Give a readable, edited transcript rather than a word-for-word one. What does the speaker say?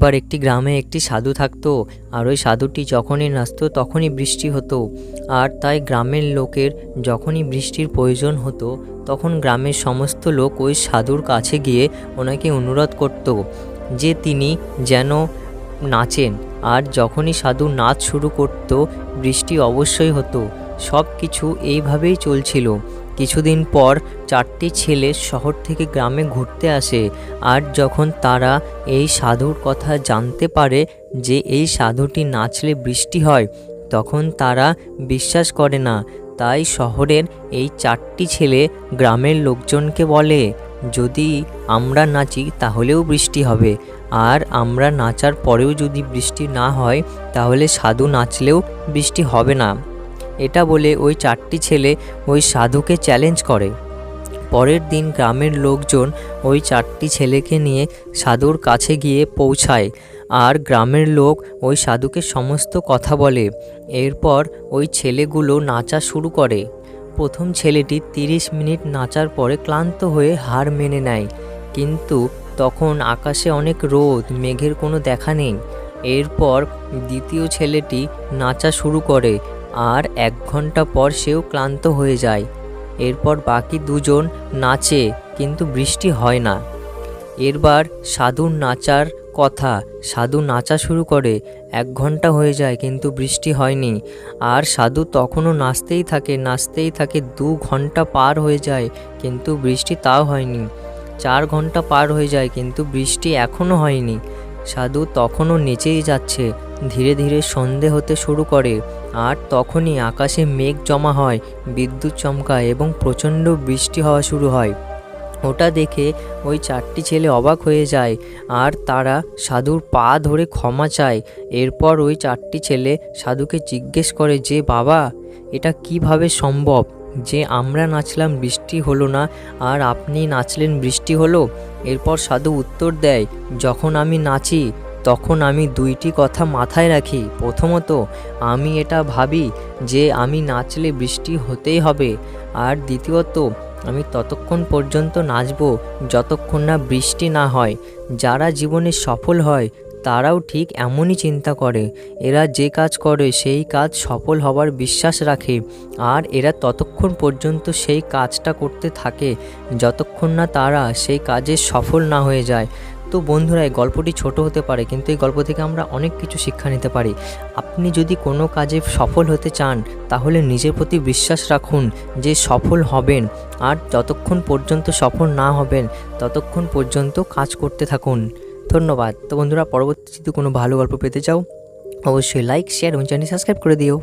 একবার একটি গ্রামে একটি সাধু থাকতো, আর ওই সাধুটি যখনই নাচতো তখনই বৃষ্টি হতো। আর তাই গ্রামের লোকের যখনই বৃষ্টির প্রয়োজন হতো তখন গ্রামের সমস্ত লোক ওই সাধুর কাছে গিয়ে ওনাকে অনুরোধ করত যে তিনি যেন নাচেন। আর যখনই সাধু নাচ শুরু করত বৃষ্টি অবশ্যই হতো। সব কিছু এইভাবেই চলছিল। কিছুদিন পর 4টি ছেলে শহর থেকে গ্রামে ঘুরতে আসে। আর যখন তারা এই সাধুর কথা জানতে পারে যে এই সাধুটি নাচলে বৃষ্টি হয়, তখন তারা বিশ্বাস করে না। তাই শহরের এই 4টি ছেলে গ্রামের লোকজনকে বলে, যদি আমরা নাচি তাহলেও বৃষ্টি হবে, আর আমরা নাচার পরেও যদি বৃষ্টি না হয় তাহলে সাধু নাচলেও বৃষ্টি হবে না। এটা বলে ওই 4টি ছেলে ওই সাধুকে চ্যালেঞ্জ করে। পরের দিন গ্রামের লোকজন ওই 4টি ছেলেকে নিয়ে সাধুর কাছে গিয়ে পৌঁছায়, আর গ্রামের লোক ওই সাধুকে সমস্ত কথা বলে। এরপর ওই ছেলেগুলো নাচা শুরু করে। প্রথম ছেলেটি 30 মিনিট নাচার পরে ক্লান্ত হয়ে হার মেনে নেয়, কিন্তু তখন আকাশে অনেক রোদ, মেঘের কোনো দেখা নেই। এরপর দ্বিতীয় ছেলেটি নাচা শুরু করে, আর 1 ঘন্টা পর সেও ক্লান্ত হয়ে যায়। এরপর বাকি দুজন নাচে, কিন্তু বৃষ্টি হয় না। এরবার সাধুর নাচার কথা, সাধু নাচা শুরু করে, 1 ঘন্টা হয়ে যায় কিন্তু বৃষ্টি হয়নি। আর সাধু তখনও নাচতেই থাকে। 2 ঘন্টা পার হয়ে যায় কিন্তু বৃষ্টি তাও হয়নি। 4 ঘন্টা পার হয়ে যায় কিন্তু বৃষ্টি এখনও হয়নি। সাধু তখনও নেচেই যাচ্ছে। ধীরে ধীরে সন্ধে হতে শুরু করে, আর তখনই আকাশে মেঘ জমা হয়, বিদ্যুৎ চমকায় এবং প্রচণ্ড বৃষ্টি হওয়া শুরু হয়। ওটা দেখে ওই 4টি ছেলে অবাক হয়ে যায়, আর তারা সাধুর পা ধরে ক্ষমা চায়। এরপর ওই 4টি ছেলে সাধুকে জিজ্ঞেস করে যে, বাবা, এটা কিভাবে সম্ভব যে আমরা নাচলাম বৃষ্টি হলো না, আর আপনি নাচলেন বৃষ্টি হলো? এরপর সাধু উত্তর দেয়, যখন আমি নাচি তখন আমি 2টি কথা মাথায় রাখি। প্রথমত, আমি এটা ভাবি যে আমি নাচলে বৃষ্টি হতেই হবে, আর দ্বিতীয়ত, আমি ততক্ষণ পর্যন্ত নাচব যতক্ষণ না বৃষ্টি না হয়। যারা জীবনে সফল হয় তারাও ঠিক এমনই চিন্তা করে। এরা যে কাজ করে সেই কাজ সফল হবার বিশ্বাস রাখে, আর এরা ততক্ষণ পর্যন্ত সেই কাজটা করতে থাকে যতক্ষণ না তারা সেই কাজে সফল না হয়ে যায়। তো বন্ধুরা, এই গল্পটি ছোট হতে পারে, কিন্তু এই গল্প থেকে আমরা অনেক কিছু শিক্ষা নিতে পারি। আপনি যদি কোনো কাজে সফল হতে চান তাহলে নিজের প্রতি বিশ্বাস রাখুন যে সফল হবেন, আর যতক্ষণ পর্যন্ত সফল না হবেন ততক্ষণ পর্যন্ত কাজ করতে থাকুন। ধন্যবাদ। তো বন্ধুরা, পরবর্তী যদি কোনো ভালো গল্প পেতে চাও অবশ্যই লাইক, শেয়ার এবং চ্যানেল সাবস্ক্রাইব করে দিও।